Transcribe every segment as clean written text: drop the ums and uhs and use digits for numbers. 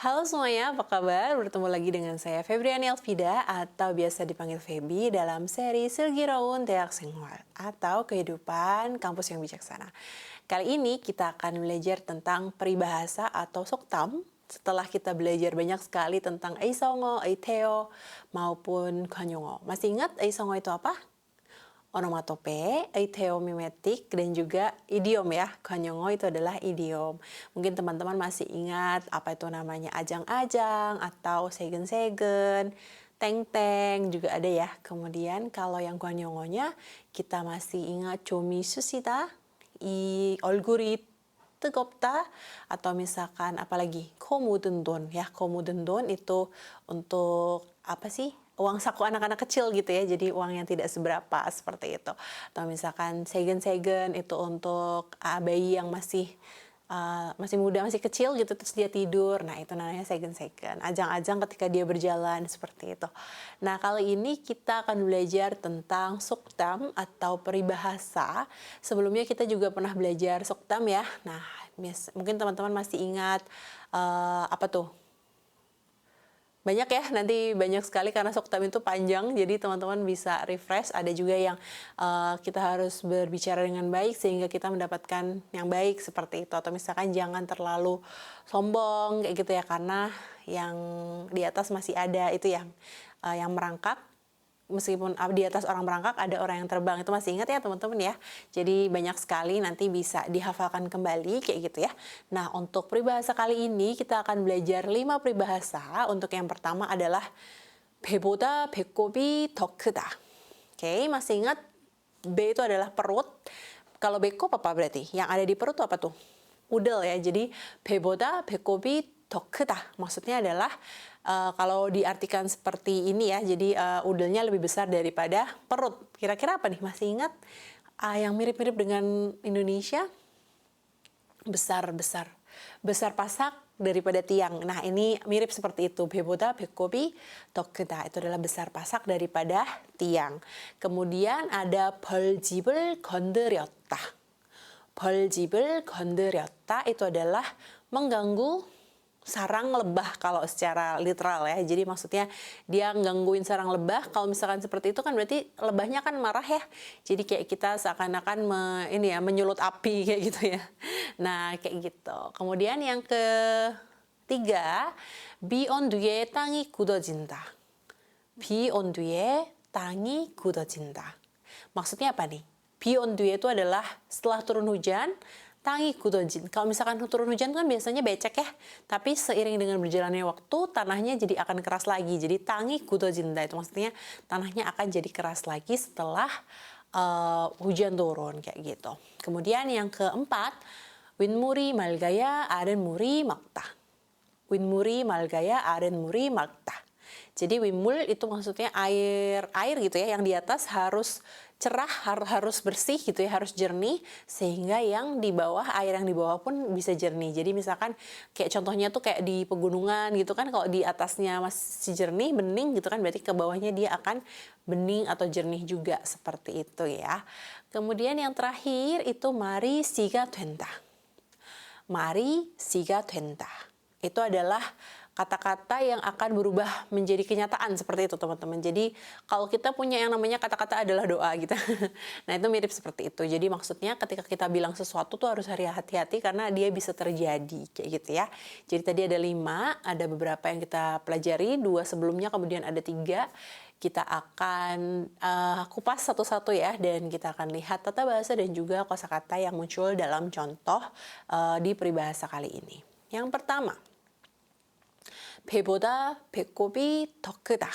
Halo semuanya, apa kabar? Bertemu lagi dengan saya Febriani Elfida atau biasa dipanggil Feby dalam seri Silgiroun Teak Senghwal atau Kehidupan Kampus yang Bijaksana. Kali ini kita akan belajar tentang peribahasa atau soktam setelah kita belajar banyak sekali tentang Eisongo, Eiteo maupun Ganyongo. Masih ingat Eisongo itu apa? Onomatope, eiteomimetik, dan juga idiom ya. Ganyongo itu adalah idiom. Mungkin teman-teman masih ingat apa itu namanya ajang-ajang atau segen-segen, teng-teng juga ada ya. Kemudian kalau yang ganyongonya kita masih ingat comi susita, i 얼굴이 뜨겁다, atau misalkan apalagi komudendon ya. Komudendon itu untuk apa sih? Uang saku anak-anak kecil gitu ya, jadi uang yang tidak seberapa seperti itu. Atau misalkan segen-segen itu untuk bayi yang masih muda, masih kecil gitu, terus dia tidur. Nah, itu namanya segen-segen. Ajang-ajang ketika dia berjalan, seperti itu. Nah, kali ini kita akan belajar tentang suktam atau peribahasa. Sebelumnya kita juga pernah belajar suktam ya. Nah, mungkin teman-teman masih ingat apa tuh? Banyak ya, nanti banyak sekali karena soktam itu panjang, jadi teman-teman bisa refresh. Ada juga yang kita harus berbicara dengan baik sehingga kita mendapatkan yang baik seperti itu. Atau misalkan jangan terlalu sombong kayak gitu ya, karena yang di atas masih ada itu yang merangkak. Meskipun di atas orang merangkak ada orang yang terbang, itu masih ingat ya teman-teman ya. Jadi banyak sekali, nanti bisa dihafalkan kembali kayak gitu ya. Nah, untuk peribahasa kali ini kita akan belajar 5 peribahasa. Untuk yang pertama adalah 배보다 배꼽이 더 크다. Oke, masih ingat B itu adalah perut. Kalau 배꼽 apa berarti? Yang ada di perut itu apa tuh? Udel ya. Jadi 배보다 배꼽이 더 크다. Maksudnya adalah kalau diartikan seperti ini ya, jadi udelnya lebih besar daripada perut. Kira-kira apa nih? Masih ingat yang mirip-mirip dengan Indonesia? Besar pasak daripada tiang. Nah, ini mirip seperti itu. 배보다 배꼽이 더 크다. Itu adalah besar pasak daripada tiang. Kemudian ada 벌집을 건드렸다. 벌집을 건드렸다 itu adalah mengganggu sarang lebah kalau secara literal ya. Jadi maksudnya dia gangguin sarang lebah. Kalau misalkan seperti itu kan berarti lebahnya kan marah ya. Jadi kayak kita seakan-akan menyulut api kayak gitu ya. Nah, kayak gitu. Kemudian yang ketiga, 비 온 뒤에 땅이 굳어진다. 비 온 뒤에 땅이 굳어진다. Maksudnya apa nih? 비 온 뒤에 itu adalah setelah turun hujan, tangi kudojin. Kalau misalkan turun hujan kan biasanya becek ya, tapi seiring dengan berjalannya waktu tanahnya jadi akan keras lagi. Jadi tangi kudojin, itu maksudnya tanahnya akan jadi keras lagi setelah hujan turun kayak gitu. Kemudian yang keempat, 윗물이 맑아야 아랫물이 막다. 윗물이 맑아야 아랫물이 막다. Jadi wimul itu maksudnya air gitu ya, yang di atas harus cerah, harus bersih gitu ya, harus jernih, sehingga yang di bawah, air yang di bawah pun bisa jernih. Jadi misalkan kayak contohnya tuh kayak di pegunungan gitu kan, kalau di atasnya masih jernih, bening gitu kan, berarti ke bawahnya dia akan bening atau jernih juga, seperti itu ya. Kemudian yang terakhir itu mari siga 된다. mari siga 된다. Itu adalah kata-kata yang akan berubah menjadi kenyataan, seperti itu teman-teman. Jadi kalau kita punya yang namanya kata-kata adalah doa gitu. Nah, itu mirip seperti itu. Jadi maksudnya ketika kita bilang sesuatu tuh harus hati-hati karena dia bisa terjadi kayak gitu ya. Jadi tadi ada 5, ada beberapa yang kita pelajari, 2 sebelumnya, kemudian ada 3. Kita akan kupas satu-satu ya, dan kita akan lihat tata bahasa dan juga kosakata yang muncul dalam contoh di peribahasa kali ini. Yang pertama, 배보다 배꼽이 더 크다.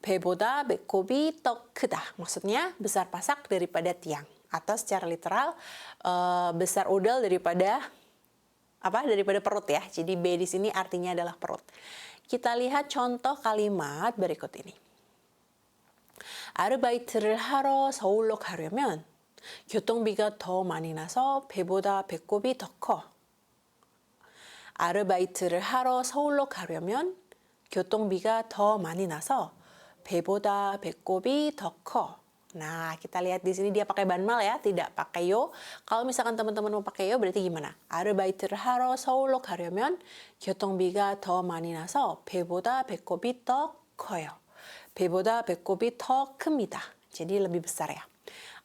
배보다 배꼽이 더 크다. Maksudnya besar pasak daripada tiang. Atau secara literal besar udel daripada perut ya. Jadi B di sini artinya adalah perut. Kita lihat contoh kalimat berikut ini. 아르바이트를 하러 서울로 가려면 교통비가 더 많이 나서 배보다 배꼽이 더 커. 아르바이트를 하러 서울로 가려면 교통비가 더 많이 나서 배보다 배꼽이 더 커. Nah, kita lihat di sini dia pakai banmal ya, tidak pakai yo. Kalau misalkan teman-teman mau pakai yo berarti gimana? 아르바이트를 하러 서울로 가려면 교통비가 더 많이 나서 배보다 배꼽이 더 커요. 배보다 배꼽이 더 큽니다. jadi lebih besar ya.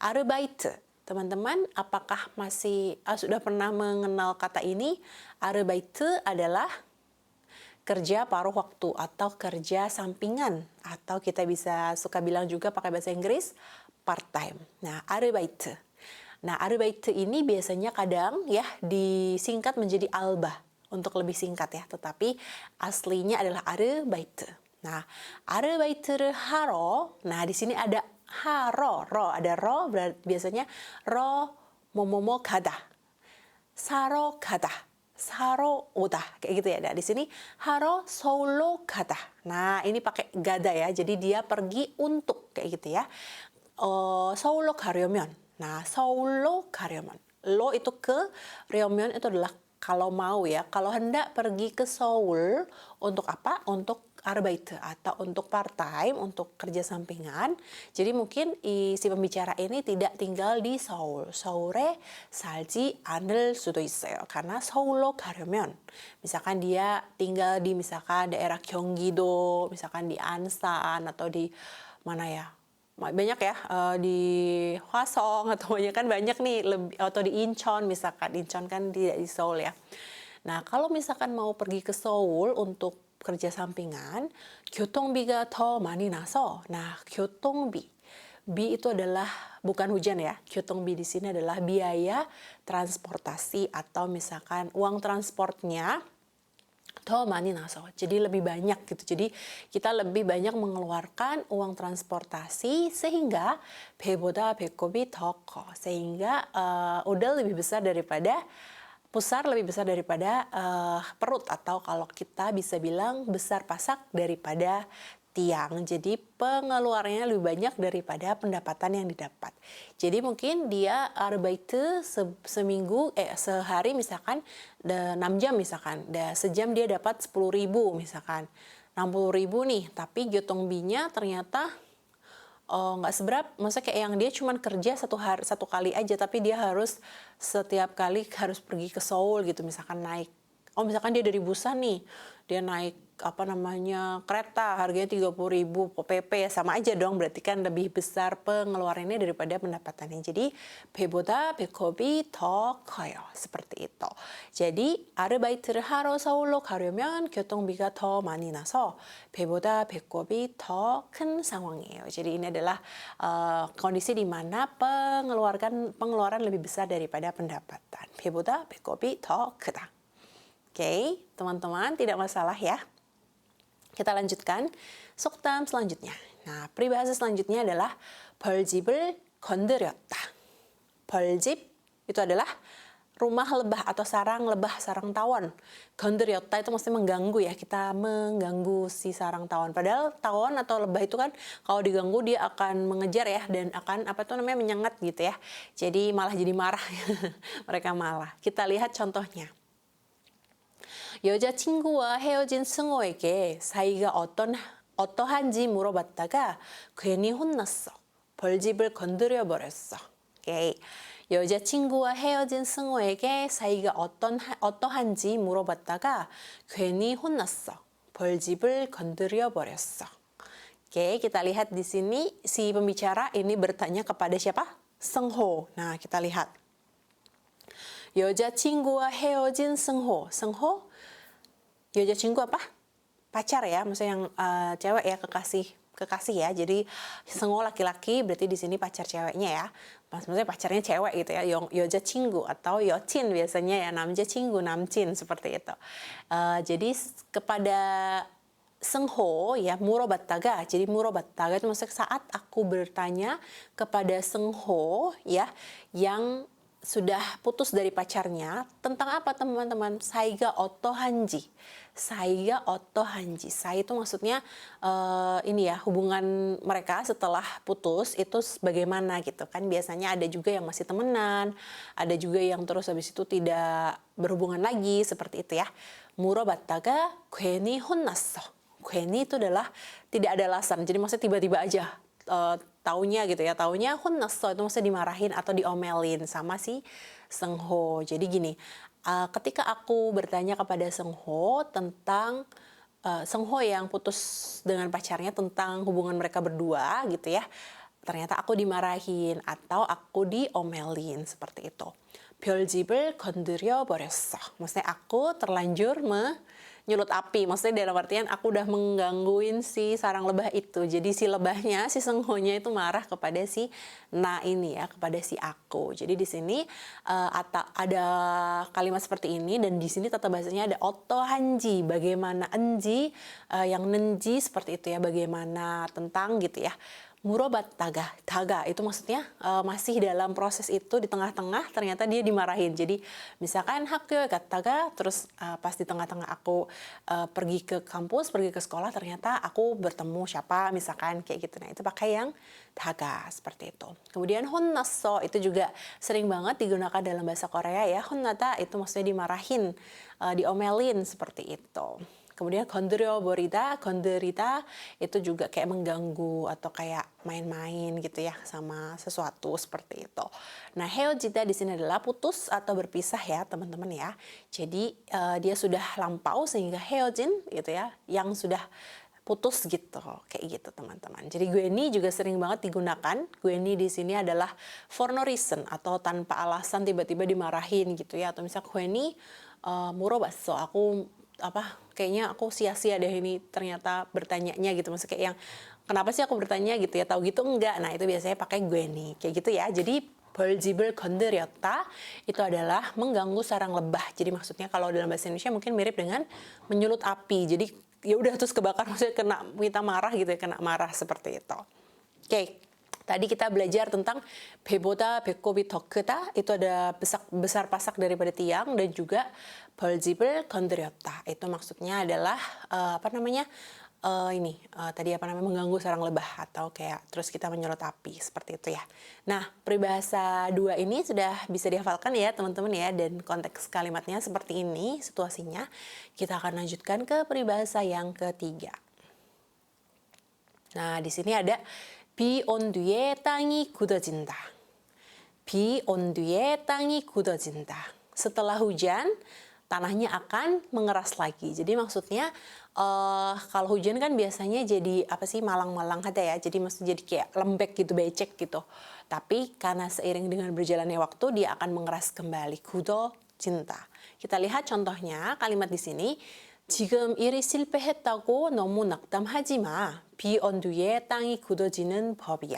아르바이트, teman-teman apakah masih sudah pernah mengenal kata ini? 아르바이트 adalah kerja paruh waktu atau kerja sampingan, atau kita bisa suka bilang juga pakai bahasa Inggris part time. Nah, Arbeit. Nah, Arbeit ini biasanya kadang ya disingkat menjadi alba untuk lebih singkat ya, tetapi aslinya adalah Arbeit. Nah, Arbeiter haro. Nah, di sini ada haro, ro, ada ro, biasanya ro momomo kada. Saro kada. Saro oda kayak gitu ya. Nah, di sini haro solo gada. Nah, ini pakai gada ya. Jadi dia pergi untuk kayak gitu ya. 서울로 가려면. Nah, 서울로 가려면. Lo itu ke, 려면 itu adalah kalau mau ya. Kalau hendak pergi ke Seoul untuk apa? Untuk arbeit atau untuk part time, untuk kerja sampingan. Jadi mungkin si pembicara ini tidak tinggal di Seoul. 서울에 살지 않을 수도 있어요. karena 서울로 가려면 misalkan dia tinggal di misalkan daerah Gyeonggi-do, misalkan di Ansan atau di mana ya? Banyak ya di Hwasong atau kan banyak nih atau di Incheon misalkan. Incheon kan tidak di Seoul ya. Nah, kalau misalkan mau pergi ke Seoul untuk kerja sampingan, 교통비가 더 많이 나서. Nah, 교통비. Bi itu adalah bukan hujan ya. 교통비 di sini adalah biaya transportasi atau misalkan uang transportnya 더 많이 나서. Jadi lebih banyak gitu. Jadi kita lebih banyak mengeluarkan uang transportasi sehingga 배보다 배꼽이 더 커. Sehingga udah lebih besar daripada pusar, lebih besar daripada perut, atau kalau kita bisa bilang besar pasak daripada tiang. Jadi pengeluarannya lebih banyak daripada pendapatan yang didapat. Jadi mungkin dia arbeit seminggu sehari misalkan 6 jam misalkan. Sejam dia dapat 10.000 misalkan. 60.000 nih, tapi gyotongbinya ternyata nggak seberapa, maksudnya kayak yang dia cuman kerja satu kali aja, tapi dia harus setiap kali harus pergi ke Seoul gitu, misalkan naik. Misalkan dia dari Busan nih, dia naik kereta harganya 30.000 PP ya, sama aja dong, berarti kan lebih besar pengeluarannya daripada pendapatannya. Jadi 배보다 배꼽이 더 커요. seperti itu. Jadi 아르바이트를 하러 서울로 가려면 교통비가 더 많이 나서 배보다 배꼽이 더 큰 상황이에요. Jadi ini adalah kondisi di mana pengeluaran lebih besar daripada pendapatan. 배보다 배꼽이 더 크다. Oke, teman-teman, tidak masalah ya. Kita lanjutkan 속담 selanjutnya. Nah, peribahasa selanjutnya adalah 벌집을 건드렸다. 벌집 itu adalah rumah lebah atau sarang lebah, sarang tawon. 건드렸다 itu maksudnya mengganggu ya, kita mengganggu si sarang tawon. Padahal tawon atau lebah itu kan kalau diganggu dia akan mengejar ya, dan akan menyengat gitu ya. Jadi malah jadi marah. Mereka malah. Kita lihat contohnya. 여자친구와 헤어진 승호에게 사이가 어떠한지 물어봤다가 괜히 혼났어. 벌집을 건드려 버렸어. 오케이. 여자친구와 헤어진 승호에게 사이가 어떠한지 물어봤다가 괜히 혼났어. 벌집을 건드려 버렸어. Oke, kita lihat di sini si pembicara ini bertanya kepada siapa? Seungho. Nah, kita lihat. 여자친구와 헤어진 승호. 승호 여자친구 apa? Pacar ya, maksudnya yang cewek ya, kekasih ya. Jadi Seungho laki-laki, berarti di sini pacar ceweknya ya. Maksudnya pacarnya cewek gitu ya. 여자친구 atau 여친 biasanya ya, 남자친구, 남친 seperti itu. Jadi kepada Seungho ya, 물어봤다가. Jadi 물어봤다가 itu maksudnya saat aku bertanya kepada Seungho ya, yang sudah putus dari pacarnya, tentang apa teman-teman? 사이가 어떠한지. 사이가 어떠한지. 사이 itu maksudnya ini ya, hubungan mereka setelah putus itu bagaimana gitu kan. Biasanya ada juga yang masih temenan, ada juga yang terus habis itu tidak berhubungan lagi, seperti itu ya. 물어봤다가 괜히 혼났어. 괜히 itu adalah tidak ada alasan. Jadi maksudnya tiba-tiba aja taunya gitu ya, taunya 혼났어 itu maksudnya dimarahin atau diomelin sama si Seungho. Jadi gini, ketika aku bertanya kepada Seungho tentang Seungho yang putus dengan pacarnya tentang hubungan mereka berdua gitu ya, ternyata aku dimarahin atau aku diomelin seperti itu. 별집을 건드려 버렸어. Maksudnya aku terlanjur menyulut api. Maksudnya dalam artian aku udah menggangguin si sarang lebah itu. Jadi si lebahnya, si Seungho-nya itu marah kepada si Na ini ya, kepada si aku. Jadi di sini ada kalimat seperti ini dan di sini tata bahasanya ada otohanji. Bagaimana enji, yang nenji seperti itu ya. Bagaimana tentang gitu ya. Murobat taga itu maksudnya masih dalam proses itu di tengah-tengah ternyata dia dimarahin. Jadi misalkan hakyo taga terus pas di tengah-tengah aku pergi ke kampus, pergi ke sekolah ternyata aku bertemu siapa misalkan kayak gitu. Nah, itu pakai yang taga seperti itu. Kemudian 혼났어 itu juga sering banget digunakan dalam bahasa Korea ya. 혼나다 itu maksudnya dimarahin, diomelin seperti itu. Kemudian 건드려버리다 itu juga kayak mengganggu atau kayak main-main gitu ya sama sesuatu seperti itu. Nah, 헤어지다 di sini adalah putus atau berpisah ya teman-teman ya. Jadi dia sudah lampau sehingga 헤어진 gitu ya, yang sudah putus gitu, kayak gitu teman-teman. Jadi Gwenny juga sering banget digunakan. Gwenny di sini adalah for no reason atau tanpa alasan tiba-tiba dimarahin gitu ya. Atau misal Gwenny 물어봤어, aku kayaknya aku sia-sia deh ini ternyata bertanyanya gitu, maksudnya kayak yang kenapa sih aku bertanya gitu ya, tahu gitu enggak. Nah, itu biasanya pakai Gwenny kayak gitu ya. Jadi 벌집을 건드렸다 itu adalah mengganggu sarang lebah. Jadi maksudnya kalau dalam bahasa Indonesia mungkin mirip dengan menyulut api. Jadi ya udah terus kebakar, maksudnya kita marah gitu ya, kena marah seperti itu. Oke. Tadi kita belajar tentang 배보다 배꼽이 더 크다, itu ada besar pasak daripada tiang, dan juga 벌집을 건드렸다. Itu maksudnya adalah mengganggu sarang lebah atau kayak terus kita menyerot api seperti itu ya. Nah, peribahasa dua ini sudah bisa dihafalkan ya teman-teman ya, dan konteks kalimatnya seperti ini situasinya. Kita akan lanjutkan ke peribahasa yang ketiga. Nah, di sini ada 비 온 뒤에 땅이 굳어진다. 비 온 뒤에 땅이 굳어진다. Setelah hujan, tanahnya akan mengeras lagi. Jadi maksudnya kalau hujan kan biasanya jadi malang-malang ada ya. Jadi maksudnya jadi kayak lembek gitu, becek gitu. Tapi karena seiring dengan berjalannya waktu dia akan mengeras kembali. 굳어진다. Kita lihat contohnya kalimat di sini. 지금 일이 실패했다고 너무 낙담하지 마. 비 온 뒤에 땅이 굳어지는 법이야.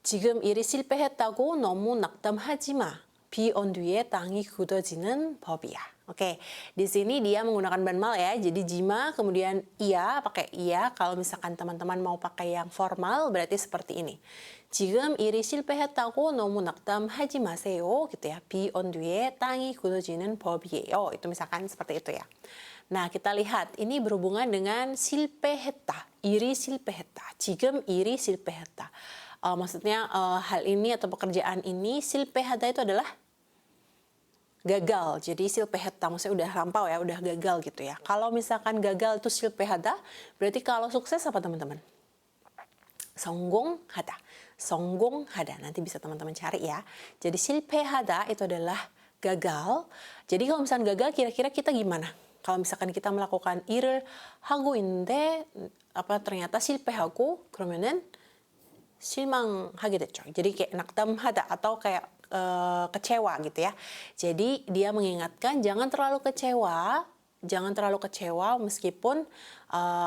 지금 일이 실패했다고 너무 낙담하지 마. 비 온 뒤에 땅이 굳어지는 법이야. Oke, di sini dia menggunakan banmal ya. Jadi jima kemudian iya, pakai iya. Kalau misalkan teman-teman mau pakai yang formal berarti seperti ini. 지금 일이 실패했다고 너무 낙담하지 마세요. gitu ya. 비 온 뒤에 땅이 굳어지는 법이에요. Itu misalkan seperti itu ya. Nah, kita lihat ini berhubungan dengan 실패했다. 일이 실패했다. 지금 일이 실패했다. Maksudnya hal ini atau pekerjaan ini 실패하다 itu adalah gagal. Jadi 실패했다 maksudnya udah lampau ya, udah gagal gitu ya. Kalau misalkan gagal itu 실패하다, berarti kalau sukses apa teman-teman? 성공하다. 성공하다. Nanti bisa teman-teman cari ya. Jadi 실패하다 itu adalah gagal. Jadi kalau misalkan gagal kira-kira kita gimana? Kalau misalkan kita melakukan 일을 하고 있는데 ternyata 실패하고 그러면은 실망하게 됐죠. Jadi kayak 낙담하다 atau kayak kecewa gitu ya. Jadi dia mengingatkan jangan terlalu kecewa meskipun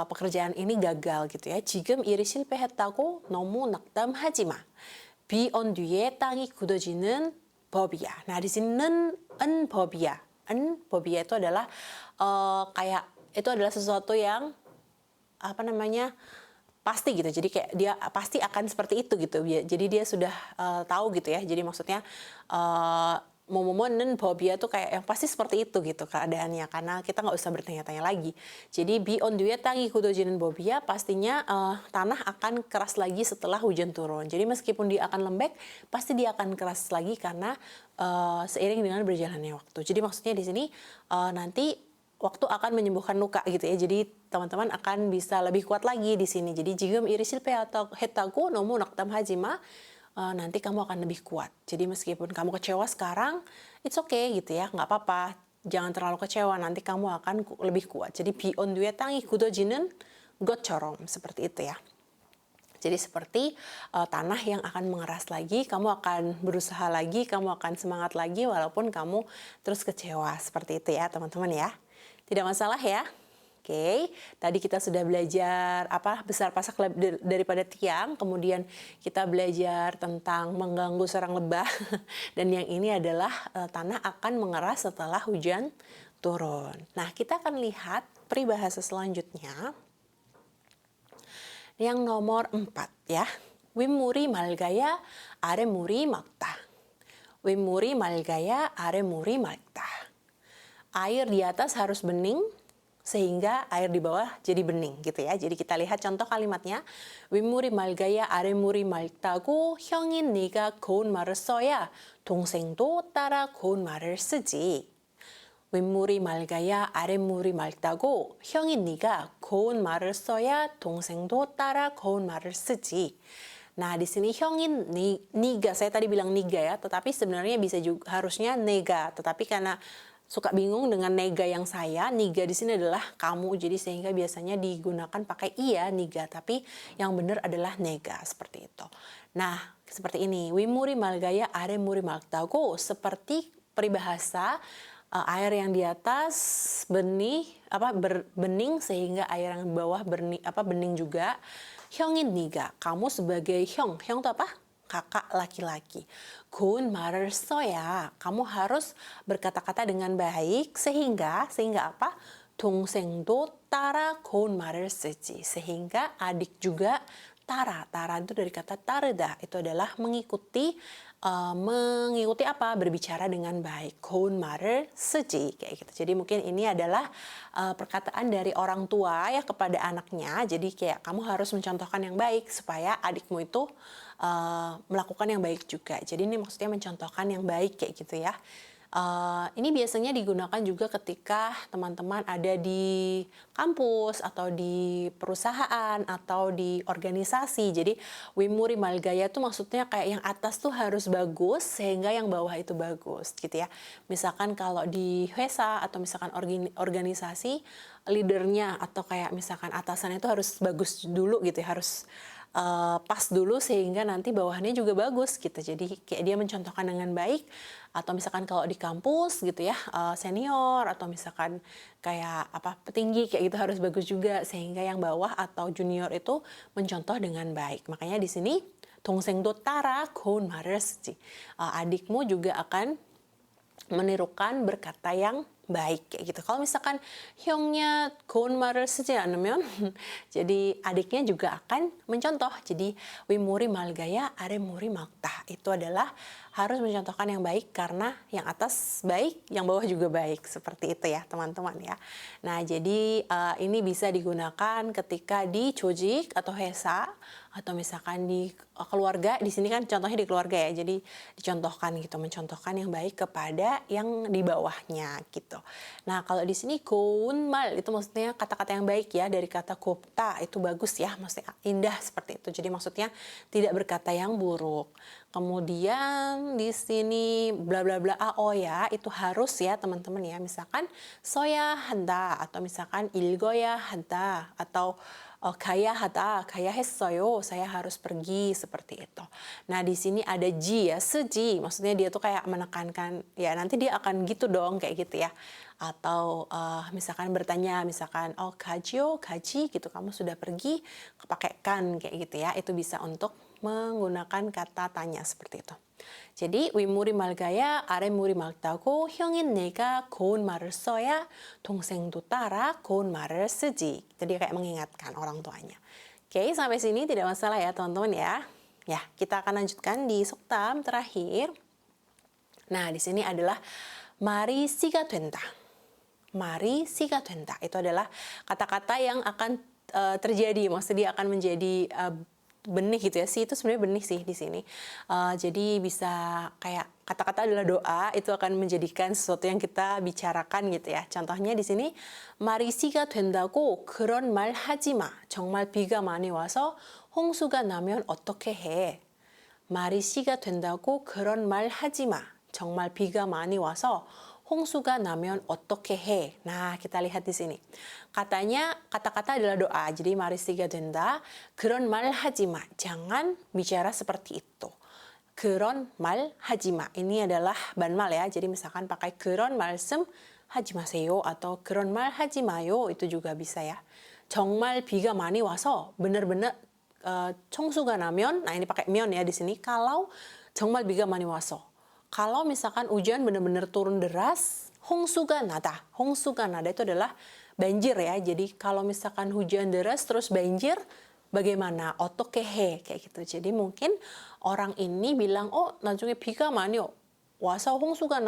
pekerjaan ini gagal gitu ya. 지금 일이 실패했다고 너무 낙담하지 마. 비 온 뒤에 땅이 굳어지는 법이야. Nah, di sini 는 법이야. 법이야 itu adalah itu adalah sesuatu yang pasti gitu. Jadi kayak dia pasti akan seperti itu gitu. Jadi dia sudah tahu gitu ya. Jadi maksudnya momomonen 법이야 tuh kayak yang pasti seperti itu gitu keadaannya, karena kita nggak usah bertanya-tanya lagi. Jadi 비 온 뒤에 땅이 굳어지는 법이야 pastinya tanah akan keras lagi setelah hujan turun. Jadi meskipun dia akan lembek, pasti dia akan keras lagi karena seiring dengan berjalannya waktu. Jadi maksudnya di sini nanti waktu akan menyembuhkan luka gitu ya. Jadi teman-teman akan bisa lebih kuat lagi di sini. Jadi 지금 일이 실패했다고 너무 낙담하지 마. nanti kamu akan lebih kuat. Jadi meskipun kamu kecewa sekarang, it's okay gitu ya, nggak apa-apa. Jangan terlalu kecewa, nanti kamu akan lebih kuat. Jadi 비 온 뒤에 땅이 굳어지는 것처럼, seperti itu ya. Jadi seperti tanah yang akan mengeras lagi, kamu akan berusaha lagi, kamu akan semangat lagi walaupun kamu terus kecewa. Seperti itu ya teman-teman ya. Tidak masalah ya. Oke, tadi kita sudah belajar besar pasak daripada tiang, kemudian kita belajar tentang mengganggu sarang lebah, dan yang ini adalah tanah akan mengeras setelah hujan turun. Nah, kita akan lihat peribahasa selanjutnya. Yang nomor 4 ya. 윗물이 맑아야 아랫물이 맑다. 윗물이 맑아야 아랫물이 맑다. Air di atas harus bening sehingga air di bawah jadi bening gitu ya. Jadi kita lihat contoh kalimatnya. 윗물이 맑아야 아랫물이 맑다고 형인 네가 고운 말을 써야 동생도 따라 고운 말을 쓰지. 윗물이 맑아야 아랫물이 맑다고 형인 네가 고운 말을 써야 동생도 따라 고운 말을 쓰지. Nah, di sini 형인 niga, saya tadi bilang niga ya, tetapi sebenarnya bisa juga harusnya nega, tetapi karena suka bingung dengan nega yang saya, niga di sini adalah kamu, jadi sehingga biasanya digunakan pakai iya niga, tapi yang benar adalah nega, seperti itu. Nah, seperti ini, 윗물이 맑아야 아랫물이 맑다고, seperti peribahasa air yang di atas bening sehingga air yang di bawah bening juga. 형인 네가, kamu sebagai 형 itu apa? Kakak laki-laki. 고운 말을 써야, kamu harus berkata-kata dengan baik sehingga apa? 동생도 따라 고운 말을 쓰지. sehingga adik juga tara itu dari kata tarda, itu adalah mengikuti apa? Berbicara dengan baik. 고운 말을 쓰지, kayak gitu. Jadi mungkin ini adalah perkataan dari orang tua ya kepada anaknya. Jadi kayak kamu harus mencontohkan yang baik supaya adikmu itu melakukan yang baik juga. Jadi ini maksudnya mencontohkan yang baik kayak gitu ya. Ini biasanya digunakan juga ketika teman-teman ada di kampus atau di perusahaan atau di organisasi. Jadi 윗물이 맑아야 itu maksudnya kayak yang atas tuh harus bagus sehingga yang bawah itu bagus gitu ya. Misalkan kalau di 회사 atau misalkan organisasi, leadernya atau kayak misalkan atasannya itu harus bagus dulu gitu ya, harus pas dulu sehingga nanti bawahannya juga bagus gitu. Jadi kayak dia mencontohkan dengan baik. Atau misalkan kalau di kampus gitu ya, senior atau misalkan kayak petinggi kayak gitu harus bagus juga sehingga yang bawah atau junior itu mencontoh dengan baik. Makanya di sini 동생도 따라 고운 말을 쓰지. Adikmu juga akan menirukan berkata yang baik kayak gitu. Kalau misalkan 형nya 고운 말을 쓰지 않으면 jadi adiknya juga akan mencontoh. Jadi 윗물이 맑아야 아랫물이 맑다. Itu adalah harus mencontohkan yang baik karena yang atas baik, yang bawah juga baik. Seperti itu ya teman-teman ya. Nah, jadi ini bisa digunakan ketika di 조직 atau 회사 atau misalkan di keluarga. Di sini kan contohnya di keluarga ya. Jadi dicontohkan gitu, mencontohkan yang baik kepada yang di bawahnya gitu. Nah, kalau di sini 고운 말 itu maksudnya kata-kata yang baik ya, dari kata 곱다 itu bagus ya, maksudnya indah seperti itu. Jadi maksudnya tidak berkata yang buruk. Kemudian di sini bla bla bla ya itu harus ya teman-teman ya. Misalkan 써야 한다 atau misalkan 읽어야 한다 atau 가야 하다, 가야 했어요, saya harus pergi, seperti itu. Nah, di sini ada ji ya, seji, maksudnya dia tuh kayak menekankan, ya nanti dia akan gitu dong, kayak gitu ya. Atau misalkan bertanya, misalkan, 가지요, 가지, gitu, kamu sudah pergi, kepakaikan, kayak gitu ya. Itu bisa untuk menggunakan kata tanya seperti itu. jadi 윗물이 맑아야 아랫물이 맑다고 형인 내가 고운 말을 써야 동생도 따라 고운 말을 쓰지. Jadi kayak mengingatkan orang tuanya. Oke, sampai sini tidak masalah ya teman-teman ya. Ya, kita akan lanjutkan di 속담 terakhir. Nah, di sini adalah 말이 씨가 된다. 말이 씨가 된다. Itu adalah kata-kata yang akan terjadi, maksudnya dia akan menjadi benih gitu ya. Si itu sebenarnya benih sih di sini. Jadi bisa kayak kata-kata adalah doa, itu akan menjadikan sesuatu yang kita bicarakan gitu ya. Contohnya di sini 말이 씨가 된다고 그런 말 하지 마. 정말 비가 많이 와서 홍수가 나면 어떻게 해? 말이 씨가 된다고 그런 말 하지 마. 정말 비가 많이 와서 홍수가 나면 어떻게 해? Nah, kita lihat di sini. Katanya kata-kata adalah doa. Jadi mari siga 된다. 그런 말 하지 마. Jangan bicara seperti itu. 그런 말 하지 마. Ini adalah banmal ya. Jadi misalkan pakai 그런 말씀 하지 마세요 atau 그런 말 하지 마요 itu juga bisa ya. 정말 비가 많이 와서 benar-benar 청수가 나면, nah ini pakai 면 ya di sini. Kalau 정말 비가 많이 와서. Kalau misalkan hujan benar-benar turun deras, 홍수가 나다. 홍수가 나다 itu adalah banjir ya. Jadi kalau misalkan hujan deras terus banjir, bagaimana? 어떻게 해? Kayak gitu. Jadi mungkin orang ini bilang, oh 나중에 비가 많이 와서 홍수가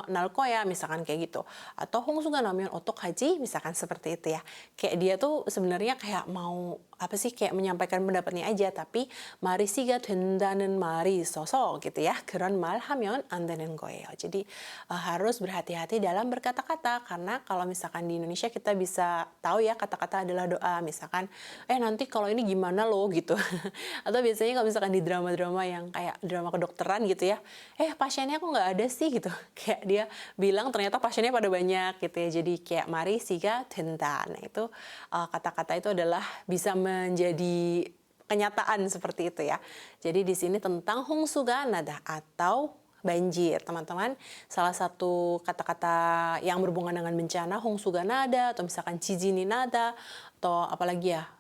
날 거야, misalkan kayak gitu. Atau 홍수가 나면 어떡하지? Misalkan seperti itu ya. Kayak dia tuh sebenarnya kayak mau apa sih, kayak menyampaikan pendapatnya aja, tapi 말이 씨가 된다는 말이 있어서 gitu ya. 그런 말 하면 안 되는 거예요. Jadi harus berhati-hati dalam berkata-kata, karena kalau misalkan di Indonesia kita bisa tahu ya kata-kata adalah doa. Misalkan nanti kalau ini gimana loh gitu. Atau biasanya kalau misalkan di drama-drama yang kayak drama kedokteran gitu ya, pasiennya kok nggak ada sih gitu. Kayak dia bilang ternyata pasiennya pada banyak gitu ya. Jadi kayak mari siga 된다. Nah itu kata-kata itu adalah bisa menjadi kenyataan seperti itu ya. Jadi di sini tentang 홍수가 나다 atau banjir, teman-teman. Salah satu kata-kata yang berhubungan dengan bencana, 홍수가 나다, atau misalkan 지진이 나다, atau apalagi ya,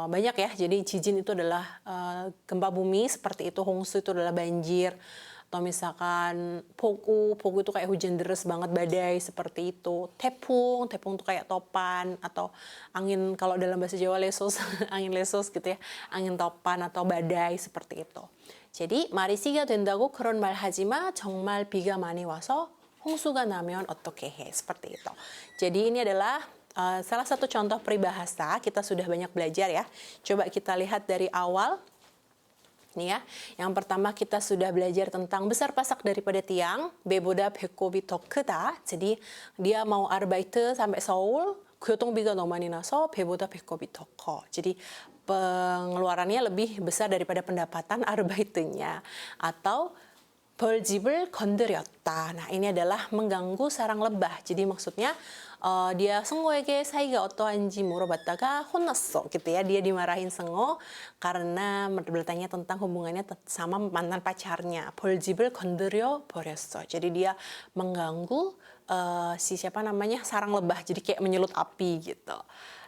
banyak ya. Jadi 지진 itu adalah gempa bumi, seperti itu. 홍수 itu adalah banjir. Atau misalkan 폭우 itu kayak hujan deras banget, badai, seperti itu. 태풍 itu kayak topan, atau angin, kalau dalam bahasa Jawa lesos, angin lesos gitu ya, angin topan atau badai, seperti itu. Jadi 말이 씨가 된다고 그런 말 하지 마. 정말 비가 많이 와서 홍수가 나면 어떻게 해? Seperti itu. Jadi ini adalah salah satu contoh peribahasa. Kita sudah banyak belajar ya. Coba kita lihat dari awal. Nih ya, yang pertama kita sudah belajar tentang besar pasak daripada tiang, 배보다 배꼽이 더 크다. Jadi dia mau arbeite sampai Seoul, 교통비가 너무 많이 나서 배보다 배꼽이 더 커. Jadi pengeluarannya lebih besar daripada pendapatan arbeitenya. Atau 벌집을 건드렸다. Nah ini adalah mengganggu sarang lebah. Jadi maksudnya dia Sengo에게 사이가 어떠한지 물어봤다가 혼났어 gitu ya. Dia dimarahin Sengo karena bertanya tentang hubungannya sama mantan pacarnya. 벌집을 건드려 버렸어. Jadi dia mengganggu siapa namanya, sarang lebah. Jadi kayak menyulut api gitu.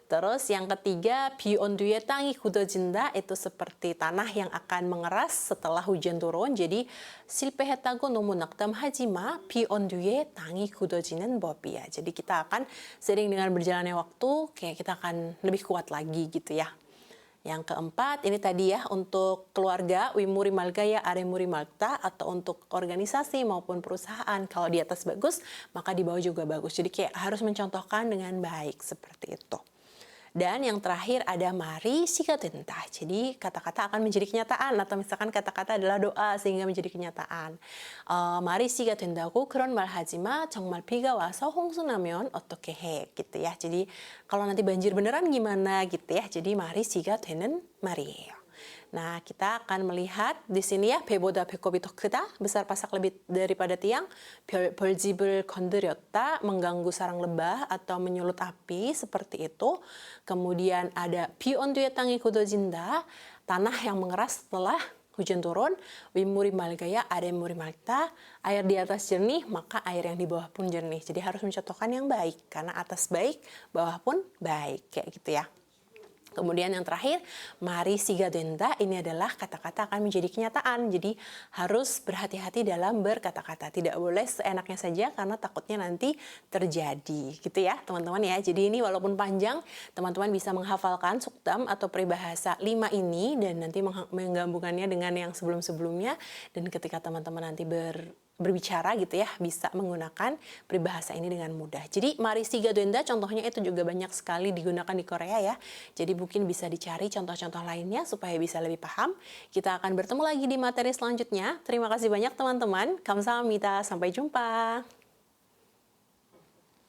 Terus yang ketiga, 비 온 뒤에 땅이 굳어진다, itu seperti tanah yang akan mengeras setelah hujan turun. Jadi 실패했다고 너무 낙담하지 마. 비 온 뒤에 땅이 굳어지는 법이야. Jadi kita akan seiring dengan berjalannya waktu, kayak kita akan lebih kuat lagi gitu ya. Yang keempat, ini tadi ya, untuk keluarga, wimuri malgaya aremuri malta, atau untuk organisasi maupun perusahaan, kalau di atas bagus, maka di bawah juga bagus. Jadi kayak harus mencontohkan dengan baik, seperti itu. Dan yang terakhir ada mari 씨가 된다. Jadi kata-kata akan menjadi kenyataan, atau misalkan kata-kata adalah doa sehingga menjadi kenyataan. mari 씨가 된다고 그런 말 하지 마. 정말 비가 와서 홍수 나면 어떻게 해? Gitu ya. Jadi kalau nanti banjir beneran gimana gitu ya. Jadi mari 씨가 되는 말이에요. Nah, kita akan melihat di sini ya, 배보다 배꼽이 더 크다, besar pasak lebih daripada tiang, 벌집을 건드렸다, mengganggu sarang lebah atau menyulut api, seperti itu. Kemudian ada 비 온 뒤에 땅이 굳어진다, tanah yang mengeras setelah hujan turun. 윗물이 맑아야 아랫물이 맑다, air di atas jernih, maka air yang di bawah pun jernih. Jadi harus mencontohkan yang baik, karena atas baik, bawah pun baik, kayak gitu ya. Kemudian yang terakhir, mari 씨가 된다, ini adalah kata-kata akan menjadi kenyataan. Jadi harus berhati-hati dalam berkata-kata. Tidak boleh seenaknya saja karena takutnya nanti terjadi. Gitu ya teman-teman ya. Jadi ini walaupun panjang, teman-teman bisa menghafalkan suktam atau peribahasa 5 ini dan nanti menggabungkannya dengan yang sebelum-sebelumnya. Dan ketika teman-teman nanti berbicara gitu ya, bisa menggunakan peribahasa ini dengan mudah. Jadi Marisiga Doenda contohnya itu juga banyak sekali digunakan di Korea ya. Jadi mungkin bisa dicari contoh-contoh lainnya supaya bisa lebih paham. Kita akan bertemu lagi di materi selanjutnya. Terima kasih banyak teman-teman. Kamsahamnida, sampai jumpa.